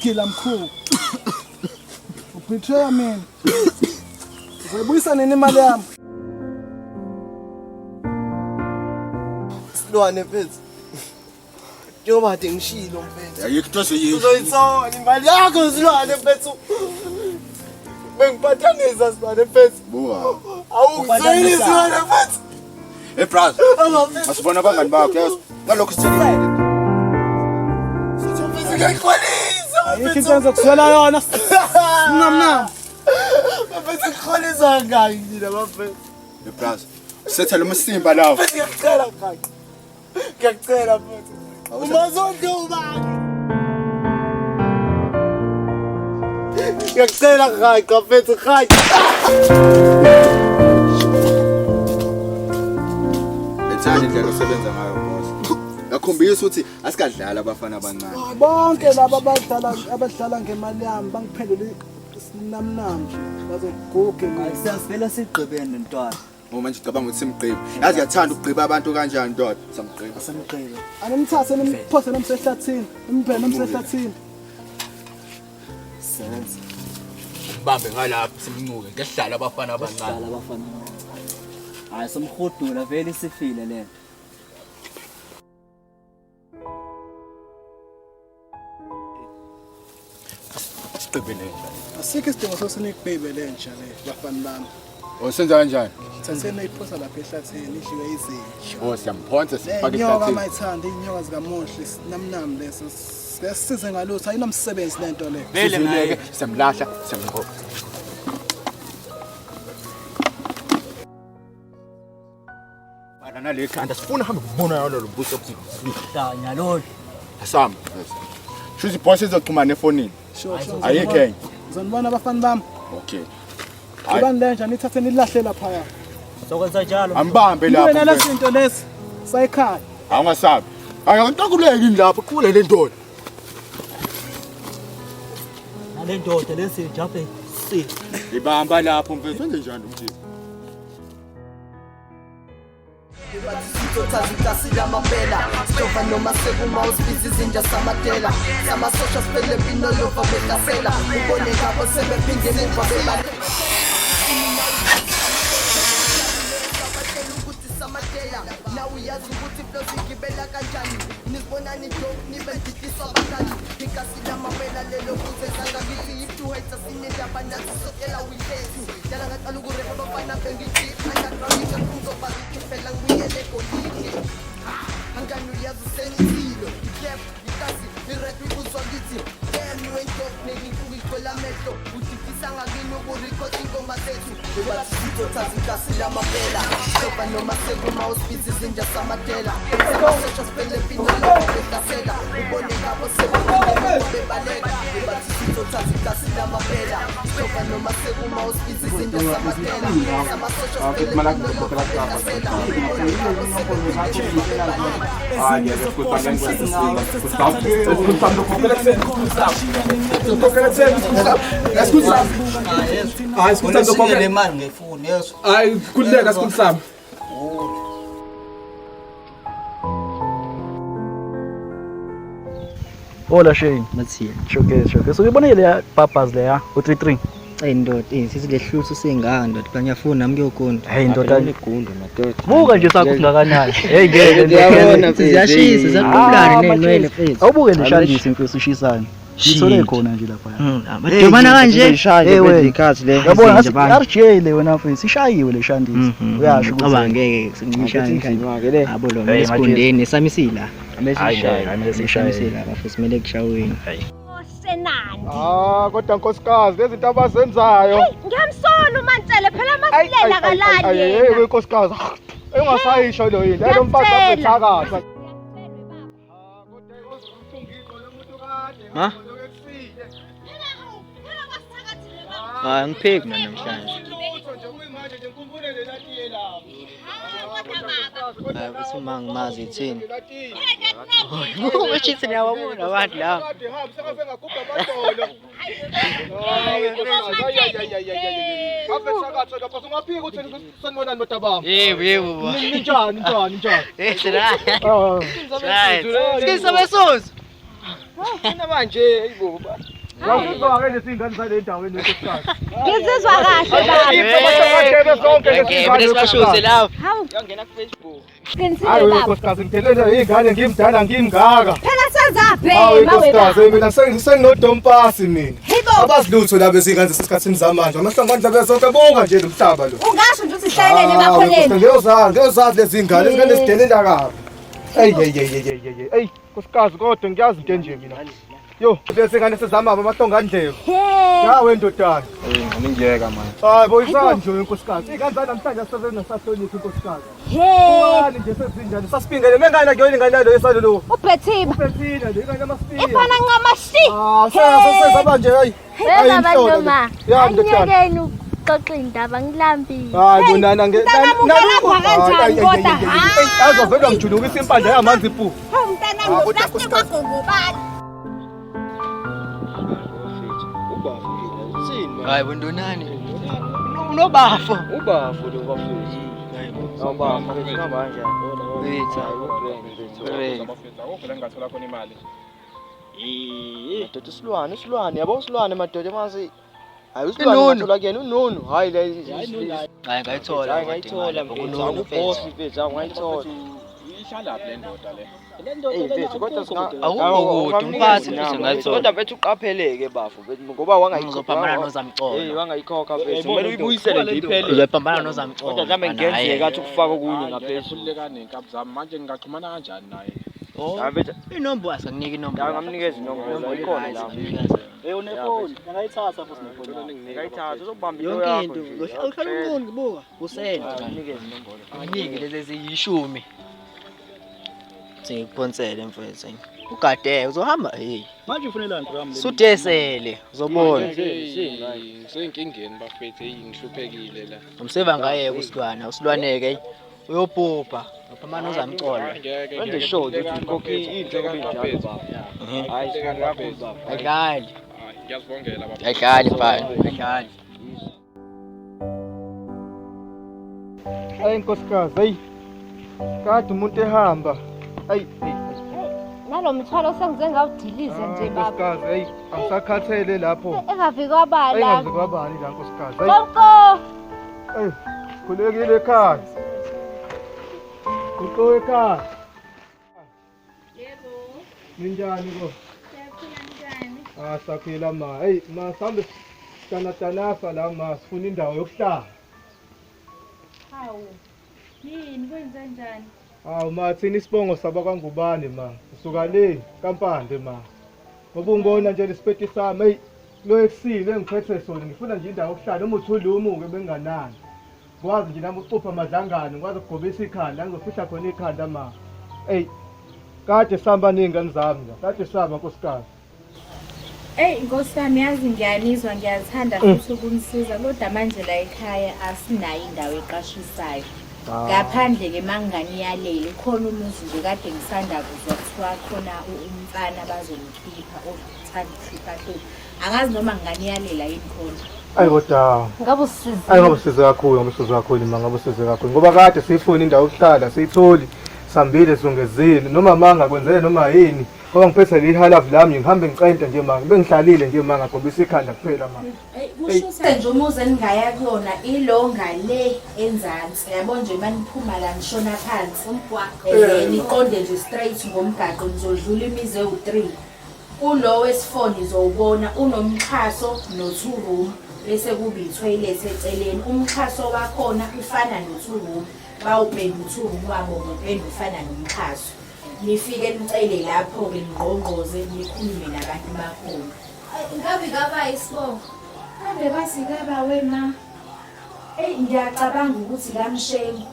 Uyangigila mkhulu. Ubetray mina. Uzobuyisa nini imali yami? Silwane mfethu. Njengoba kade ngishilo mfethu. Ayikho into ozoyisho. Uzoyithola imali yakho silwane mfethu. Bengiphathanisa silwane mfethu. Buwa. Awungizweli silwane mfethu. Hey bras. Masibona abangani bakho yazi. Ngalokho sithelile. Mfethu ngiyakholisa. Ayikho into engizokuzwela yona. Namnam. Mfethu ngikholisa ngani mina mfethu. Hey bras. Sethela umsimba lawo. Mfethu ngiyacela ngani. Ngiyacela mfethu. Umazonduba. Ngiyacela ngani mfethu ngani. Lethani indlela osebenza ngayo boss. Yakhombisa ukuthi asikadlala abafana abancane. Bonke laba abadlala ngemali yami bangiphendule namnam nje. Bazoguge ngayo. Siyasivela sigqibene ntwana. Manje ngicabanga ukuthi simgqibe. Yazi yathanda ukugqiba abantu kanjani ndoda. Samgqiba. Samgqiba. Animthathe nimphose nomsehlathini. Nimphe nomsehlathini. Sense. Bambe ngalapha simncuke ngehlala abafana abancane. Dala abafana. Hayi somhudula vele isifile lento. Siqibele. Asikho isidingo sokunikubhebe lentsha le bafana bami. Osenza kanjani? Thatheni iphosa lapha ehlathini idliwe izinja. Oh siyamphonsa sifake Inyoka ehlathini. mayithanda inyoka zikamuhle namnam leso. Siyasize ngalutho ayinomsebenzi lento le. Vele ngeke siyamlahla siyamqoqa. Bana nale khanda sifuna hambe kubona yona lo mbuso okuthi. Danya lolo. Asam. Shuzi boss izoxhumana efonini. Sure. Ayikho enye. Uzonibona abafana bami. Okay. Ubani lentsha nithathe nilahle lapha ya. Sokwenza njalo. Ambambe Lapha lapha. lesi into lesi sayikhaya. Awungasabi. Ayantakuleki lapha qhule le ndoda. Nale ndoda lesijaphe si. Ibamba lapho mfethu wenze njani umthini? Sitotazikasila mapela Stova noma sekuma uspizi zinja samatela Samasosha spele pino lova betasela Ubone ngabo sebe pingene mva bebale Na uyazi ukuthi flow sigibela kanjani Nizibona ni joke nibe ndidiswa bakali Ikasila mapela lelo kuze zanga ngithi if you hate sinenda bandazi sokela we hate you Dala ngaqala ukureba bafana bengithi underground ngizokuzova ngifela ngiyele golini Angani uyazi senizilo Iklep ikasi ired ubuzwa ngithi Damn you ain't talk nigga ngikuyiqola amehlo Udifisa ngakini ukurecord ingoma zethu Bebathi sitotazikasila mapela Stova noma sekuma uspizi zinja samatela Samasosha spele pino lova betasela Ubone ngabo sebe pingene bebaleka Bebathi sitotazikasila mapela Stova noma sekuma uspizi zinja samatela Samasosha spele pino lova betasela Ubone ngabo sebe pingene bebaleka Escuta le mali ngefoni yeso. Hayi kuleka sikumhlaba. Hola Shane. Nathi. Shoke. So uyibonile ya papas le ya u33. Hey ndoda, sithi lehluthu singaka ndoda, banyafuna nami kuyokonda. Hey ndoda legundo madoda. buka nje sakusingakanani. Hey Ngiyabona siyashisa sakuqulana nenwele mfethu. awubuke leshandisi mfethu ushisana. Ngithole khona nje lapha. Madumana kanje. Hey wena ikhathi le. Yabona RJ le wena mfethu sishayiwe leshandisi. Uyasho ukuthi Cabangeke sincishana ikhaya. Yabo lo mesikundeni samisila. Samisila bafisa kumele kushaweni. Senani. Kodwa nkosikazi lezi zinto abazenzayo. Ngiyamsona uMansele phela masilela kalani yena. Hey nkosikazi. Engasayisho lo yini. Lo mfazi akuthakatha. Ha? Hayi ngipheki mina namhlanje. Hayi usuma ngimazi ithini. Uchithi niyawabona abantu la. Yebo. Njani. Right. Sikisa besozo. Manje hayibo. Ngizizwa kahle izingane zale ndaweni enkosikazi. Ngizizwa kahle baba. Hawu. Yangena ku-Facebook. Qinisile Hayi baba. nkosikazi ngithelele ingane ngimdala ngimngaka. Phela senzaphi Hayi mawe nkosikazi baba. mina senginodompasi mina. Hibo. Abazilutho labo izingane zesikhathini zamanje. Amahlangano labo zonke bonga nje lomhlaba lo. Ungasho nje ukuthi hlalele emakholeni. Ngiyozazi lezi ngane izingane zidelela kabi. Ey nkosikazi kodwa ngiyazi into enje mina. Yo, lezi ngane sezamaba amahlongandlebe. Yawe ndodana. Ngiyeka manje. Hayi boyisani nje inkosikazi. Ingane namhlanje asebenza sahlonipha inkosikazi. Wani nje sezinjani sasipingele mengane kuyona ingane lo esalo lo. Ubhethiba. Ubhethina le ingane yamasipiya. Ifana ngamashi. Sesaba nje hayi. Hey baba noma. Ya ndodana. Anyekeni uxoxa indaba ngilambile. Hayi bonana kanjani kodwa ha. Azovela ngijunukisa impande yamanzi ipu. Umntana ngoplastic kwagogobala. Hayi bondonani. Unobafo. Ubafo lo bafethu. Awubafo ngihamba kanjani? Ukuvela ngathola khona imali. Madoda isilwane yabo isilwane madoda mase hayi isilwane ngithola kuyena unonu hayi la Hayi ngayithola unonu boss mfethu ngayithola Ihlala le ndoda le. mfethu kodwa awukude umphathi mfethu ngayithola. kodwa bethu uqapheleke bafo ngoba Uzophambana nozamcolo. wangayikhokha mfethu kumele uyibuyisele nje iphele Uzophambana nozamcolo. kodwa mhlambe ngenzeka athi ukufaka okunye ngaphezulu Ngaphezulu nenkabi zami manje ngingaxhumana kanjani naye? Inombolo asikunika inombolo. ngamnikeza inombolo ikhona la unefoni ngayithatha futhi nefoni ngayithatha uzobamba Yonke into. Uhlala umuntu ngibuka. Usenda. ngamnikeza inombolo Anginike lezi 10. Singikuphonsele mfethu. Ugade uzohamba hey. manje ufunelani program Sudesele uzobona. Seyinkingeni bafethu ngihluphekile la. Umseva ngaye kusilwana, usilwaneke uyobhubha. Uphambana nozamcolo. Wenze show ukuthi ukhokhi into kubinjalo baba hayi singakakhulu baba Ayidlali. Ngiyazibongela baba. Ayidlali mfana. Ayidlali. Hayi nkosikazi hayi kade umuntu ehamba hayi Nalomthwalo sengize ngawudilize nje baba. nkosikazi hayi angisakhathele lapho Engafiki kwabala. engazi kwabani la nkosikazi hayi Konko. Ey, khulekile ekhaya. Kuto ekhaya. Yebo. Ninjani ko? Siyaphila njani? Saphila ma. Hey, ma sambe tanafa la ma sifuna indawo yokuhlala. Hawu. Yini kwenze njani? Hawu ma thina isibongo sabakangubane ma. Usuka le kampande ma. Ngoba ungibona nje lesipeti sami hey lo eksile engiphethe sona ngifuna nje indawo yokuhlala noma uthulumu ke benganani. Kwazi nje nami ucupha amadlangane ngikwazi ukugobisa ikhanda ngizofihla khona ikhanda ma hey kade sihamba nengane zami la kade sihamba nkosikazi Nkosami yazi ngiyanizwa ngiyathanda futhi ukunisiza kodwa manje la ekhaya asinayo indawo eqashisayo. Ngaphandle ke manganiyalela khona umuzi nje kade ngisanda kuzwa kuthiwa khona umfana bazomkhipha othanda ukukhipha so angazi noma nganiyalela yini khona. ayi kodwa Ngabe usizi. ayi ngabe usize kakhulu ma ngabe usize kakhulu ngoba kade sifuna indawo yokuhlala siyitholi sambile sungezile noma manga kwenzele noma yini ngoba ngiphethe lihalavu lami ngihambe ngicenta nje manga bengihlalile nje manga ngobisa ikhanda kuphela manga Kusho nje umuzi engaya kuyona ilonga le enzansi yabo nje maniphuma la ngishona phansi umgwaqo niqonde nje straight ngomgaqo nizodlula imizi ewu3 kulo wesifoni izowubona unomxhaso no2 room bese kuba itoilet eceleni umxhaso wakhona ufana no2 room bawupenda u2 room wabo ngopenda ufana nomxhaso nifike nicele lapho ke ngqongqoze nikhulume nabantu bakhona ngabe ngaba isibongo Kambe basikaba wena ngiyacabanga ukuthi kamshenge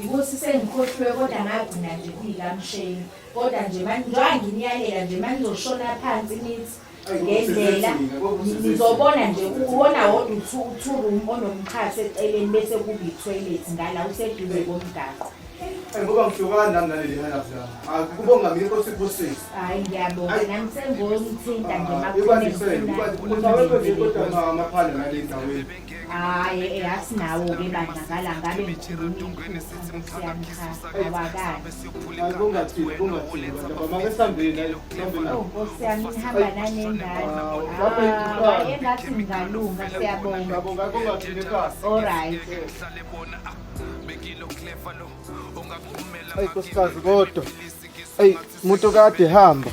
ukuthi sengikhohlwe kodwa ngagcina nje kuyikamshenge kodwa nje manje nginiyalela nje manje ngizoshona phansi nithi ngendlela nizobona nje ubona wodwa u2 room onomxhaso eceleni bese kuba itoilet ngala useduze komgaqo Ngoba ngihlukana nami naleli halafu la. Akubonga mina inkosi ibusise. Hayi ngiyabonga nami sengongithinta nje kodwa amaphanda ngale ndaweni. hayi asinawo-ke bandlakala ngabe ngikhuluma awakani Kungathini make sihambeni nkosi yami nihamba nanengane engathi ngingalunga siyabonga kungathini ekhaya. alright Ayi nkosikazi kodwa. Ayi umuntu kade hamba.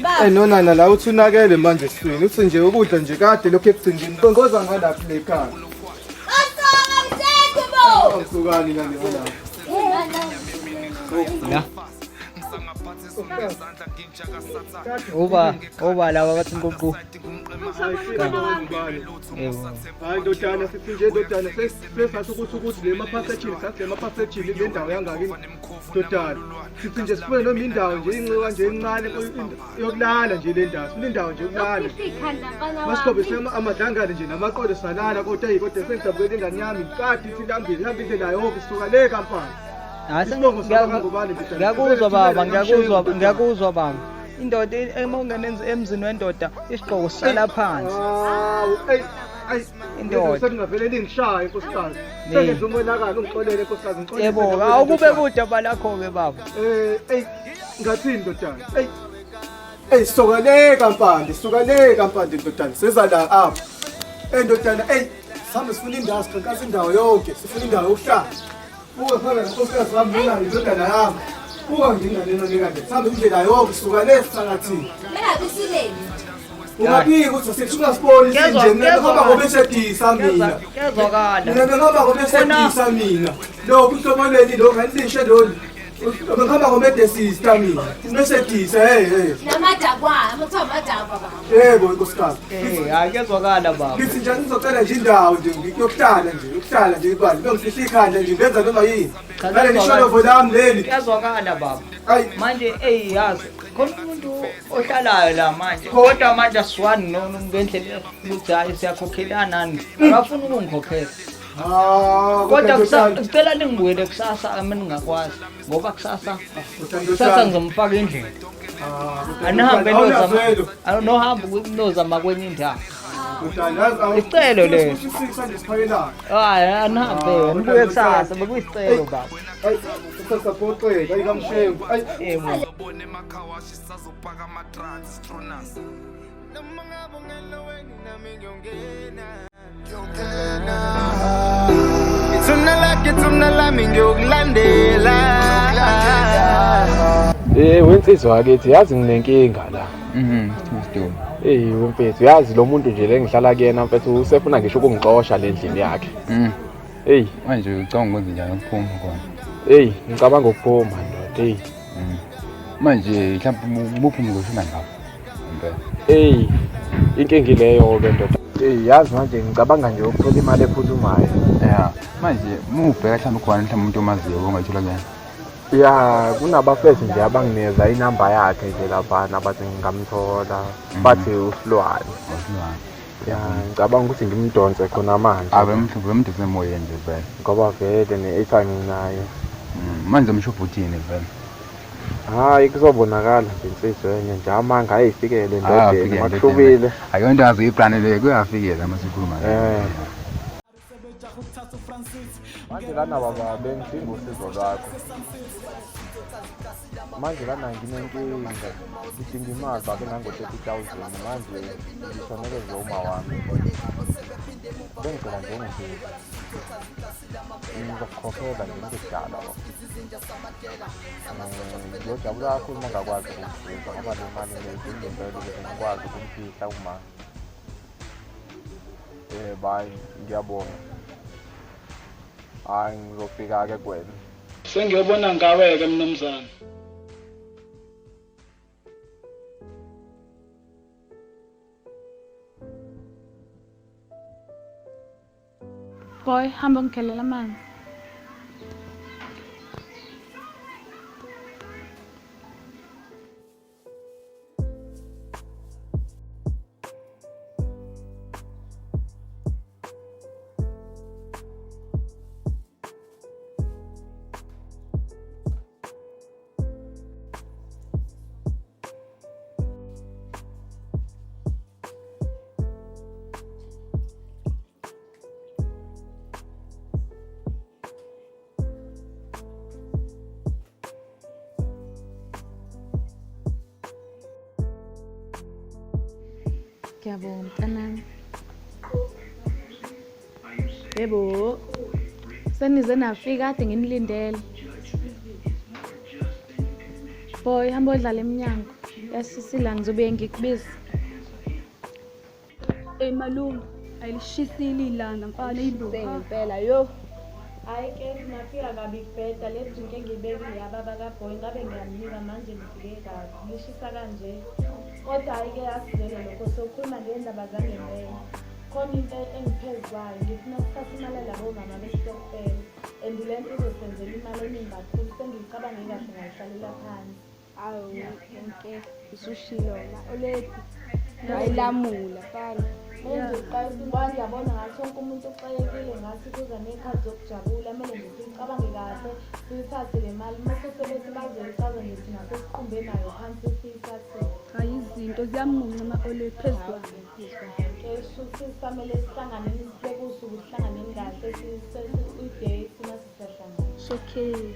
baba Nonana la uthi unakele manje siswini. Uthi nje ukudla nje kade lokho ekugcinjini. Kongoza ngalaphi le khaya. Awusukani nani wala. Oba laba bathi nkoqo. Hayi ndodana sithi nje ndodana sesasho ukuthi le maphasejini sathi le maphasejini le ndawo yangakini ndodana sithi nje sifune noma indawo nje incika nje encane yokulala nje le ndawo sifuna indawo nje yokulala masikhobe sema amadlangane nje namaqodo salala kodwa kodwa sengijabukele ingane yami kade ithi lambile ihamba indlela yonke isuka le kampani. Ngiyakuzwa baba, ngiyakuzwa baba. Indoda emongene emzini wendoda isigqoko sihlala phansi. Indoda sekungavele lingishaye nkosikazi. Sengenza umonakalo ungixolele nkosikazi ngixolele. Yebo, awukube kude balakho ke baba. Ngathini ndodana? Suka le kampani ndodana. Seza la apha. Ndodana, sihambe sifuna indawo siqhankasa indawo yonke. Sifuna indawo yokuhlala. Uwe phela nkosikazi wami mina indodana yami. Nginganeno nikande. Sihambe indlela yonke suka le sithakathini. Ungabika ukuthi sekushuna siboni nje mina ngoba ngoba esedisa mina. Kezwakala. Mina ngoba ngoba esedisa mina. Lo kuhloboleli lo nganisho lolu. Ngihamba ngomede sister mina. Ngibesedisa Yebo nkosikazi. Hayi kezwakala baba. Ngithi nje ngizocela nje indawo nje yokuhlala nje ibali. Bengifihla ikhanda nje benza noma yini. Ngale nisholovo lami leli. Kezwakala baba. Manje yazi khona umuntu ohlalayo la manje. Kodwa manje asiwani ngendlela ukuthi hayi siyakhokhelana akafuni ukungikhokhela. Kodwa kusacela ningibuyele kusasa mina ngingakwazi ngoba kusasa ngizomfaka endlini. Anihambe nohamba nozama kwenye indawo. Isicelo le. Hayi anihambe nibuye kusasa bekuyisicelo baba. Sasaphoxeka ikamshengu. Ithuna lami ngiyokulandela. Wensizwa wakithi yazi nginenkinga la. Mfethu. Wemfethu yazi lo muntu nje lengihlala kuyena mfethu usefuna ngisho ukungixosha le ndlini yakhe. Manje ucabanga ukwenza njani ukuphuma khona? Ngicabanga ukuphuma ndoda. Manje mhlawumbe ubuphume ngoshina ngapha. Impela. Inkingi leyo ke ndoda. Yazi manje ngicabanga nje ukuthola imali ephuthumayo. Manje mubheka mhlawumbe khona mhlawumbe umuntu omaziyo ongayithola kuyena. Kunabafethu nje abanginikeza inamba yakhe nje laphana bathi ngingamthola bathi usilwane. Ngicabanga ukuthi ngimdonse khona manje. Mhlawumbe semoyeni nje vele. Ngoba vele ne-airtime nayo. Manje umshophi uthini vele? Hayi kuzobonakala nje insizwe yenye nje amanga ayifikele ndodeni makuhlubile. Ayonto yazi iplanele kuyafikela masikhuluma. Manje lana baba bengidinga usizo lwakho. Manje lana nginenkinga. Ngidinga imali babe nango-30,000 manje ngishoneleze uma wami. Bengicela nje ungisize. Ngizokukhokhela nje ngidala. Ngiyojabula kakhulu uma ngakwazi ukumsiza ngoba le mali ngiyidingela ukuthi ngikwazi ukumfihla uma. Bye, ngiyabonga. Hayi ngizofika-ke kuwena. Sengiyobona ngawe-ke mnumzane. Boy, hamba ungikhelela amanzi. Ngiyabonga mntanami. Yebo. Senize nafika kade nginilindele. Boy, hamba udlala eminyango. Yasisila ngizobe ngikubiza. Malume, ayilishisile ilanga mfana ibuka. Ngempela yo. Hayi ke nafika kabi kubheda le drink engibekile yababa kaBoy ngabe ngiyamnika manje ngifike kabi. Lishisa kanje. Kodwa hayi ke asizele lokho sokhuluma ngendaba zangempela. Khona into engiphezwayo ngifuna ukuthatha imali labo mama besitokfela. And le nto izosenzela imali eningi kakhulu sengiyicabange kahle ngayihlalela phansi. Awu yonke usushilo la olethi. Ayilamula fana. Manje uqayisa ingwane yabona ngathi wonke umuntu uxakekile ngathi kuza nekhathi zokujabula kumele ngicabange kahle sithathe le mali mase sebethi bazoyichaza ngithi nasesiqumbe nayo phansi siyithathe. Hayi izinto ziyamunca olethi phezulu. Ke shuthi samele sihlangane nisibeke usuku sihlangane kahle uyiday sina sisahlangana. Showcase.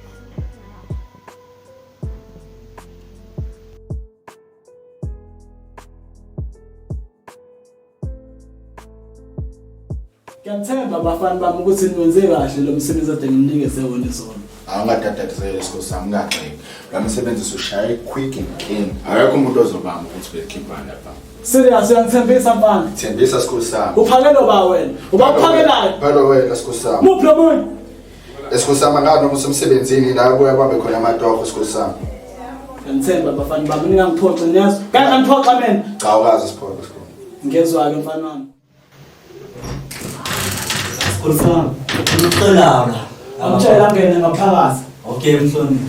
Ngiyathemba abafana bami ukuthi niwenze kahle lo msebenzi ade nginikeze wona izona. Awungadadatisele isikhosi sami ngaqheka. La msebenzi usushaya quick and clean. Akekho umuntu ozobamba ukuthi bekhiphana lapha. Serious uyangithembisa mfana? Thembisa isikhosi sami. Uphakela ba wena? Uba uphakelayo? Phalo wena isikhosi sami. Muphi lo muntu? Isikhosi sami ngano kusemsebenzini la kuya babe khona amatoho isikhosi sami. Ngiyithemba abafana bami ningangiphoxa niyazi. Kanti ngiphoxa mina? Cha ukazi siphoxa isikhosi. Ngezwa ke mfana wami. Kurfan, unoqala. Amtshela ngene ngaphakathi. Okay mhloni.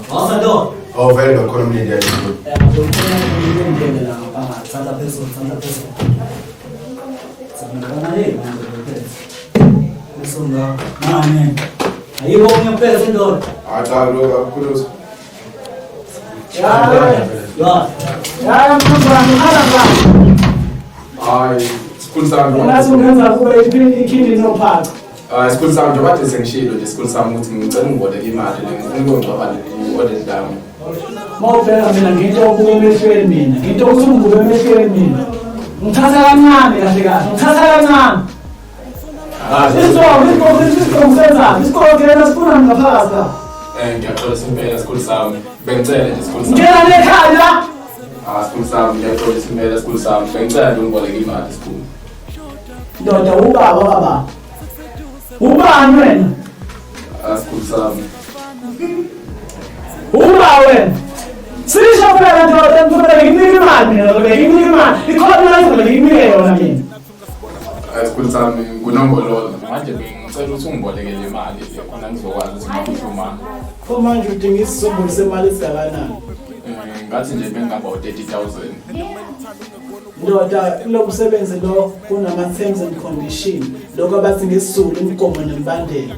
Awusa do. Oh very good khona umlindi yakho. Ngene la ngaphakathi. Santa peso. Sana le, Mesonga. Mane. Ayibo ngempela sendolo. Cha lo kakhulu. Ya mfana ala. Hayi, sikhulu sami. Ungazenza kube ikhindi nophaca. Sikhulu sami nje bathe sengishilo nje sikhulu sami ukuthi ngicela ungiboleke imali ngifuna ukungcwaba i-order down. Mawubheka mina nginto okuba emehlweni mina. Nginto ukuthi ungibuke emehlweni mina. Ngithatha kancane kahle kahle. Ngithatha kancane. Isikolo sifuna ngaphakathi. Ngiyaxolisa impela sikhulu sami. Bengicela nje sikhulu sami. Ngena nekhaya. Sikhulu sami ngiyaxolisa impela sikhulu sami. Bengicela nje ungiboleke imali sikhulu. Ndoda ubaba baba. Ubani wena? Sikhulu sami. Uba wena. Sisho phela ndoda ngifuna ngikunike imali mina, ngikunike imali. Ikhona la ngifuna ngikunike yona mina. Sikhulu sami nguNongololo. Manje ngicela ukuthi ungibolekele imali khona ngizokwazi ukuthi ngikhuluma. Manje udinga isisombolo semali esingakanani? Ngathi nje bengaba u-30,000. Ndoda lo msebenzi lo kunama terms and conditions. Lokho abathi ngesizulu imigomo nemibandela.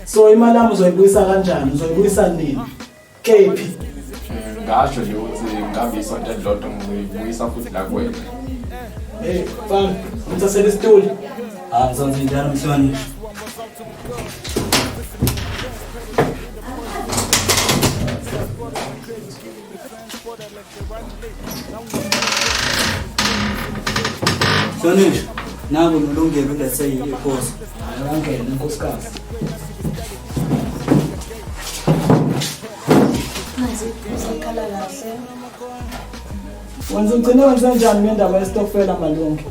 So imali yami uzoyibuyisa kanjani? Uzoyibuyisa nini? Kephi? Ngasho nje ukuthi ngabe isonto elilodwa ngizoyibuyisa futhi la kuwena. Fam, ngithathele isituli. Ngizonze njalo mhloni. Hlonishwa, nangu nolungelo ulethe iphosa. Ayangena nkosikazi. Uzakhala kahle. Wenze njani ngendaba yesitokfela malungi?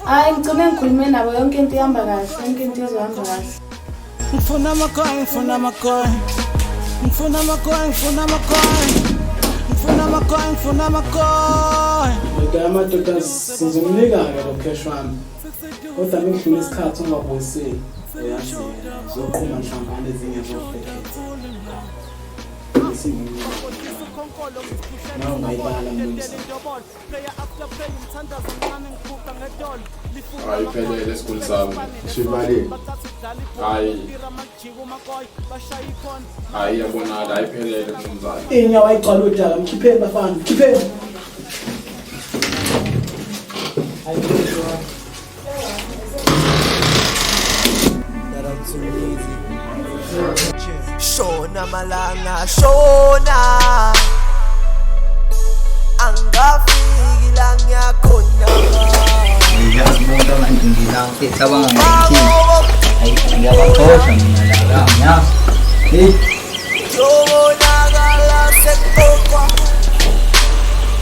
Hayi ngicine ngikhulume nabo yonke into ihamba kahle, yonke into izohamba kahle. Ngifuna amacoin. Kodwa amadoda sizomnika-ke lo cash wami. Kodwa mengidlula isikhathi ungabuyiseli. Uyazi zoqhuma mhlawumbe ezinye zofekhetha. Nawu ngayibala mlungisa. Hayi phelele sikhulu sami. Shibali. Hayi yabonakala ayiphelele mnumzane. Inyawo ayigcwala udala mkhipheni bafana, mkhipheni. Shona malanga shona angafiki la ngiyakhona ngiyabona manje ngilapha ecabanga ngithi hayi ngiyabakhohlwa mina la ngiyazi hey yobonakala sekukwa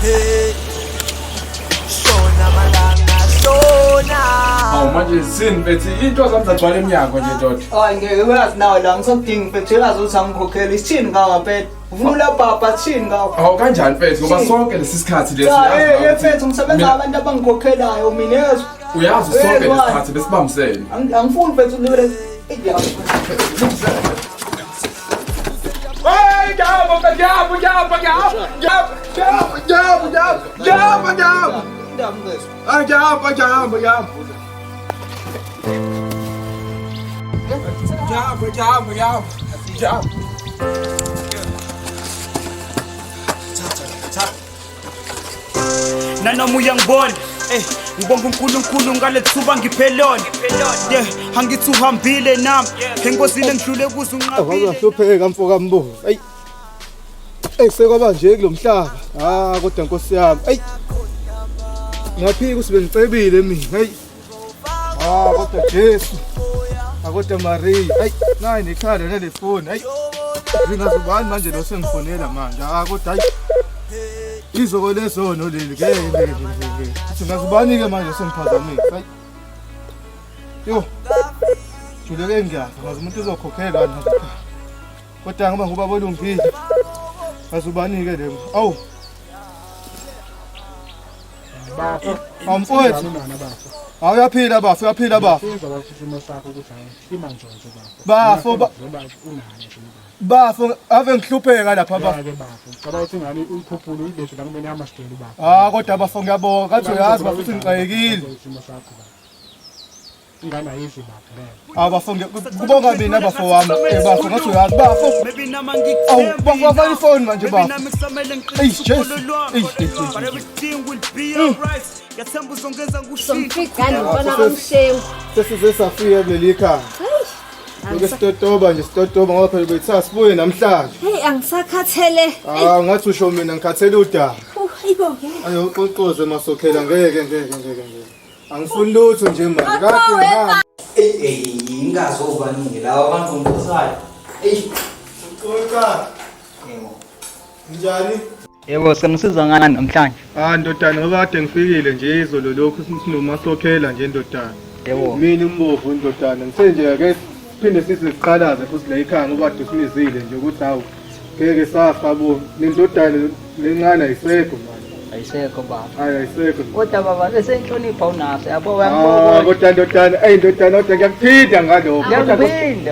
hey shona malanga shona manje sini bethi into zami zagcwala eminyango nje ndoda. Hayi ngeke uyazi nawe la ngisokudinga mfethu elazi ukuthi angikhokhela isithini ngawa phela. Uvula baba sithini ngawa. Awu kanjani mfethu ngoba sonke lesi sikhathi lesi yazi. Ja mfethu ngisebenza abantu abangikhokhelayo mina yazi. Uyazi sonke lesi sikhathi besibambisene. Angifuni mfethu ulibele Hey, jabo. Nanoma uyangibona ngibonga uNkulunkulu ngalethuba ngiphelona angithi uhambile nami engozile ngidlule kuze unqabile awuzahlupheka mfoka mbo hey sekwaba nje kulomhlaba kodwa Nkosi yami hey ngaphika usibe ngicebile mina hey kodwa Jesu kodwa Maria hey nayi nekhanda nelefoni hey ngingazubani manje lo sengifonela manje kodwa hey izoko lezono leli ke singazubani ke manje sengiphazamisa hayi yo juleke ngiyazi ngazi umuntu uzokhokhela wena kodwa ngoba ngoba bolungile ngazubani ke lemo awu bafo amfowethu awuyaphila bafo uyaphila bafo bafo ave ngihlupheka lapha bafo cabanga ukuthi ngani uyikhuphula uyibethe la kumene amasiteli bafo kodwa bafo ngiyabonga kathi uyazi bafo ukuthi ngixakekile ingana yizi bafo bafo kubonga mina bafo wami bafo ngathi uyazi bafo bafo afake ifoni manje bafo yathemba uzongeza ngishilo ngibona kamshengu sesizesafika kuleli khaya Sitotoba nje sitotoba ngoba phela bethatha sibuye namhlanje. Hey angisakhathele. Ngathi usho mina ngikhathele udaba. Hayibo-ke. Ayo uqoqoze masokhela ngeke. Angifuni lutho nje manje. Kahle ingazovanile lawa abantu ngomsayo. Uqoqa. Njani? Yebo senisiza ngani namhlanje? Ndodana ngoba kade ngifikile nje izolo lokhu sinomasokhela nje ndodana. Yebo. Mina umbovu ndodana ngisenje ke phinde sithi siqhalaze futhi la ekhaya ngoba dusimizile nje ukuthi hawu ngeke safa bo nendodana lencane ayisekho manje ayisekho baba ayisekho kodwa baba bese inhlonipha unaso yabo bayangibona kodwa ndodana ndodana kodwa ngiyakuphinda ngalokho ngiyakuphinda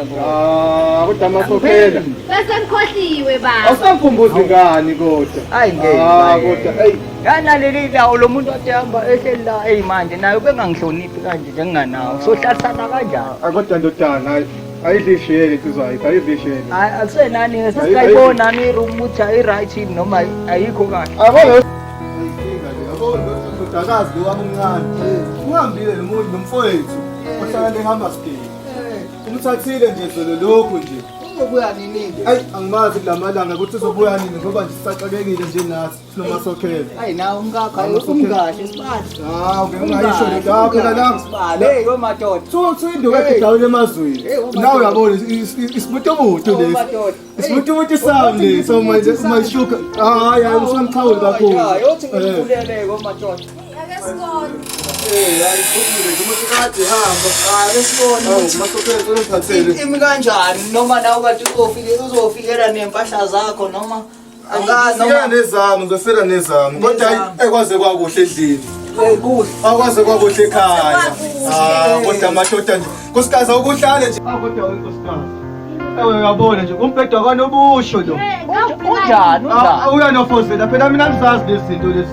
kodwa amasokhela bese ngikhohliwe baba awusamkhumbuzi ngani kodwa hayi ngeke kodwa yanaleli lawo lo muntu ohamba ehlela manje nayo bengangihloniphi kanje njenganawo sohlalisana kanjani kodwa ndodana ayidlishele insizwa ayidlishele akusenani sesayibona ni room uthi ayi-right noma ayikho kahle ndodakazi lo wami omncane uhambile nomuntu nomfowethu ohlala lehamba stage umthathile nje zolo lokhu nje uzobuya nini-ke hayi angimazi kula malanga ukuthi uzobuya nini ngoba nje sisaxakekile nje nathi sinomasokhela hayi nawe umkakho umkahle sibali ngingayisho lapho hey komadoda suinduka edaweni emazweni nawe uyabona isibutobuto lesi isibutobuto sami lesi umayishuka hayi usamkhawuli kakhulu yothi ngikubulele komadoda ake sibone hayi kuphile umuntu kade hamba sibone masokhela uzophathele imi kanjani noma nawe kade uzofikela nempahla zakho noma nezami ngizofela nezami kodwa ekwaze kwakuhle endlini kuhle akwaze kwakuhle ekhaya kodwa amadoda nje nkosikazi awukuhlale nje kodwa wenkosikazi uyabona nje umbhedwa kanobusho lo unjani uyanofozela phela mina ngizazi lezi zinto lezi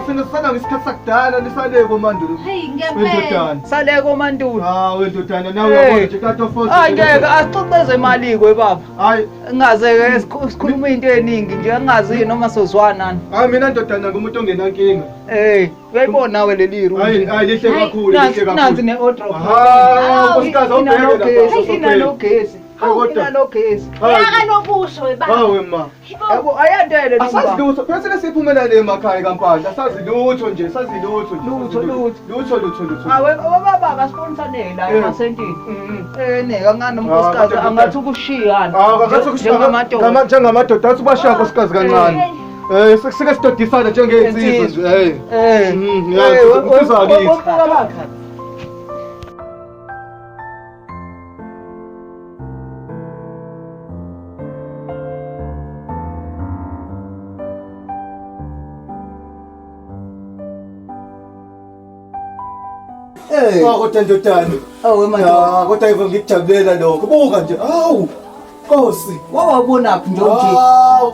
sinesana ngesikhathi sakudala nisale komandulo wendodana sale komandulo wendodana nawe uyabona nje katofozela hayi ngeke asixoxeze imali-ke baba hayi ngingazeke sikhuluma into eningi nje angaziyo noma sozwanani hayi mina ndodana ngumuntu ongenankinga uyayibona nawe leli room hayi lihle kakhulu nansi ne-odro nkosikazi awubheke inanogesi Awuphila nogesi. Yakanobuso webaba. Hawe ma. Yabo ayandele Asazi lutho. Phela sele siphumelele emakhaya kampandla. Asazi lutho nje, sazi lutho. Lutho. Awe baba akasponsanele la emasentini. Ne kancane umkhosikazi angathi ukushiyana. Akathi ukushiyana. Njengamadoda athi ubashiya nkosikazi kancane. Sike sidodisana njengey'nsizwa nje. Wombuka bakha. Kodwa ndodana. Kodwa yive ngikujabulela lokho. Buka nje. Hawu. Nkosi. Wawabonaphi nje?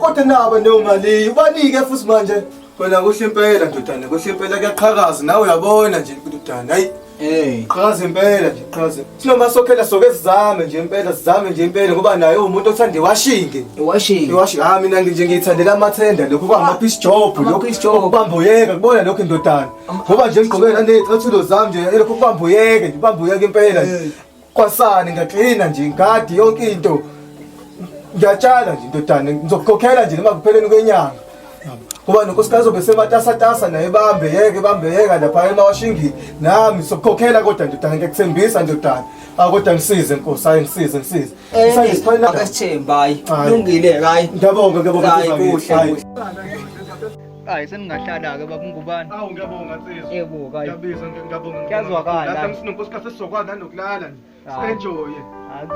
Kodwa naba nomali. Ubanike futhi manje. Khona kuhle impela ndodana. Kuhle impela kuyaqhakaza. Nawe uyabona nje ndodana. Hayi. Qhaza impela nje, qhaza. Sinoma sokhela soke sizame nje impela ngoba naye umuntu othanda washinge. Mina nje ngiyithandela amathenda lokho kwama-piece job lokho kubamba uyeka kubona lokho ndodana. Ngoba nje ngigqokela nezicathulo zami nje lokho kubamba uyeka impela nje. Kwasani ngaklina nje ngadi yonke into. Ngiyatshala nje ndodana ngizokukhokhela nje noma kupheleni kwenyanga. Ngoba nonkosikazi obe sematasatasa naye bambe yeka lapha emawashingini nami sokukhokhela kodwa ndodana ngikuthembisa ndodana kodwa ngisize nkosi hayi ngisize akasithemba hayi kulungile hayi ngiyabonga kuhle hayi seningahlala-ke baba ungubani ngiyabonga nsizwa yebo hayi ngiyabonga kuyazwakala la sinonkosikazi esizokwazi nanokulala nje enjoye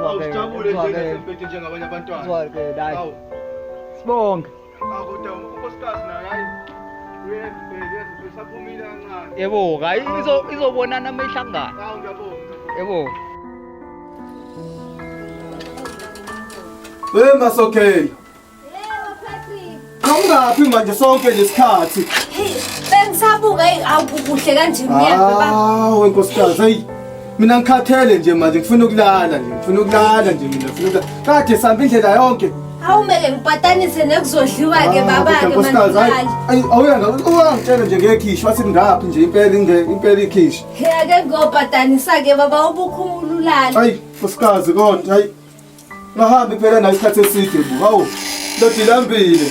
awusijabule nje sempethe njengabanye abantwana sibonge kodwa unkosikazi naye hayi usaphumile kancane yebo hayi izobonana mehlangana ngiyabonga yebo Masokhey. Ngaphi manje sonke lesikhathi. Bengisabuka awukuhle kanje mnyambe baba. Wenkosikazi hey. Mina ngikhathele nje manje ngifuna ukulala nje. Kade sihamba indlela yonke. Awumeke ngipatanise nekuzodliwa ke baba ke manje. Uyangitshela nje ngekhishi wathi ngaphi nje impela ikhishi. Ake ngopatanisa ke baba ubukhumululala. Hayi nkosikazi kodwa hayi. Ngahamba phela nayo isikhathi eside bu. Hawu. Ndodilambile.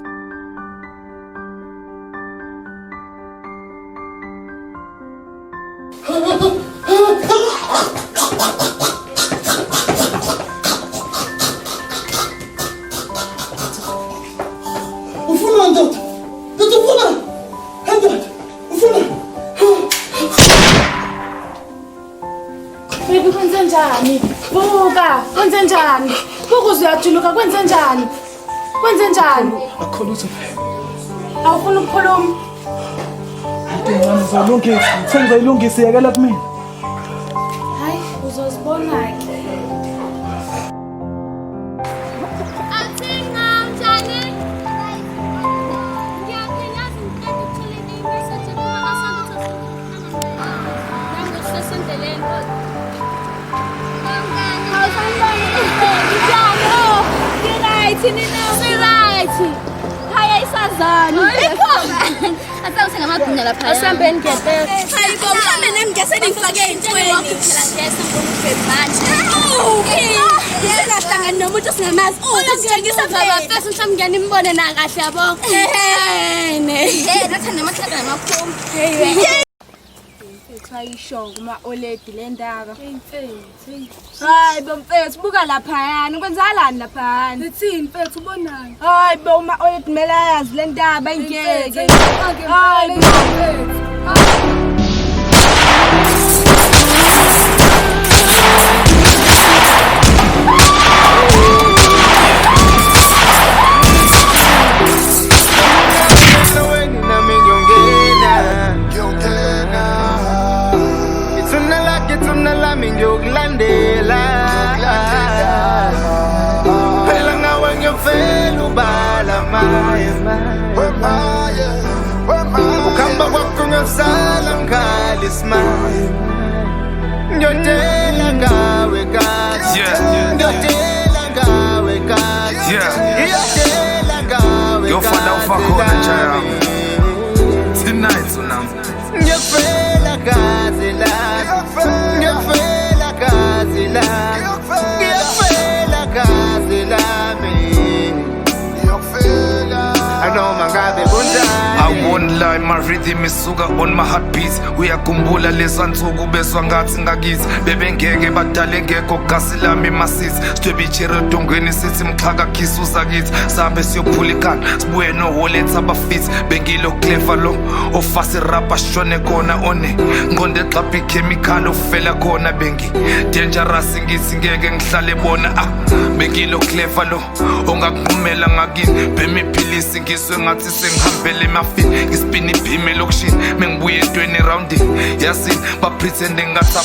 Ufuna ndoda. Baby kwenze njani? Buka, kwenze njani? Buka uzuyajuluka kwenze njani? Kwenze njani? Akhuluma. Awufuna ukukhuluma? Ngizolungisa yekela kumina. Hayi, uzozibona-ke. Asambeni ngiyateka. Hayi bo mhlambe nami ngeseni ngifake ey'ntweni. Singahlangani nomuntu singamazi. Uzitshengisa baba fesi mhlawumbe ngiyani imbone nakahle yabo. Nathanda amahlaka namakhomo. Ayisho kuma-oledi le ndaba. Hayi bo mfethu buka laphayana kwenzakalani laphayana? Lithini mfethu ubonani? Hayi bo uma-oledi kumele ayazi le ndaba ingeke. Hayi mfethu. Ukamba kwakho ngiyosala ngikhali smile ngiyodela ngawe kathi ngiyodela ngawe kathi ngiyodela ngawe yofana ufakhona njaya tonight unam ngiyofela kaze la ngiyofela kaze la ngiyofela kaze noma ngabe kunjani. I won't lie, my rhythm is sugar on my heartbeats. Uyakhumbula lesa nsuku bezwa ngathi ngakithi bebengeke badale ngekho gasi lami masisi sidwebichere dongweni sithi mxhaka khisi uzakithi sabe siyophula ikhanda sibuye no-wallet abafits bengilo clever lo ofasi rapa shone kona one nqonde xaphi ikhemikhali ofela khona bengi dangerous ngithi ngeke ngihlale bona bengilo clever lo ongakunqumela ngakini bemiphilisi ngiswe ngathi sengihambele emafini ngispini ibhime lokishini mengibuye entweni rounding yasini bapretende ngathi